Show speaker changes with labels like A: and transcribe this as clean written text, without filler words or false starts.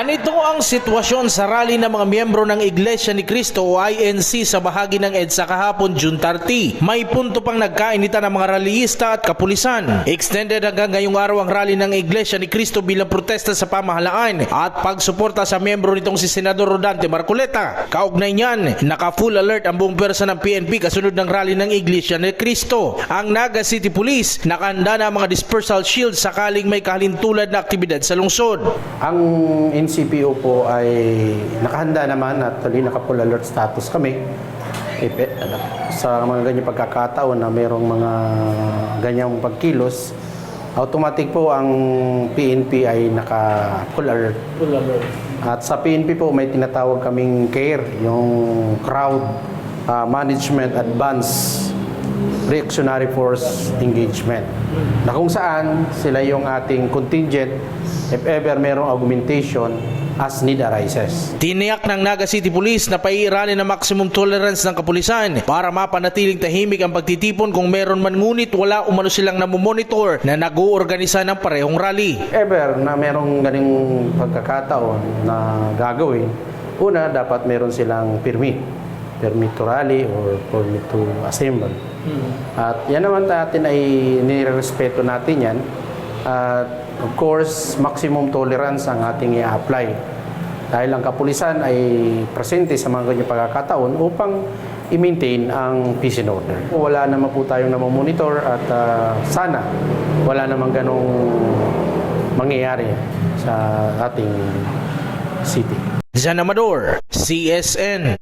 A: Ganito ang sitwasyon sa rally ng mga miyembro ng Iglesia ni Cristo o INC sa bahagi ng EDSA kahapon June 30. May punto pang nagkainitan ng mga rallyista at kapulisan. Extended hanggang ngayong araw ang rally ng Iglesia ni Cristo bilang protesta sa pamahalaan at pagsuporta sa miyembro nitong si Senador Rodante Marcoleta. Kaugnay niyan, naka-full alert ang buong pwersa ng PNP kasunod ng rally ng Iglesia ni Cristo. Ang Naga City Police nakahanda na ang mga dispersal shield sakaling may kahalintulad na aktibidad sa lungsod.
B: Ang NCPO po ay nakahanda naman at naka-full alert status kami. Sa mga ganyang pagkakataon na mayroong mga ganyang pagkilos, automatic po ang PNP ay naka-full alert. At sa PNP po may tinatawag kaming CARE, yung Crowd Management Advanced Reactionary Force Engagement, na kung saan sila yung ating contingent if ever merong augmentation as need arises.
A: Tiniyak ng Naga City Police na paiiralin ang maximum tolerance ng kapulisan para mapanatiling tahimik ang pagtitipon kung meron man, ngunit wala umano silang namomonitor na nag-uorganisa ng parehong rally.
B: Ever na merong ganing pagkakataon na gagawin, una dapat meron silang permit to rally or permit to assemble. At yan naman natin ay nirespeto natin yan. At of course, maximum tolerance ang ating i-apply. Dahil ang kapulisan ay presente sa mga ganyang pagkakataon upang i-maintain ang peace and order. Wala naman po tayong namomonitor at sana wala namang ganong mangyayari sa ating city.
A: Jan Amador, CSN.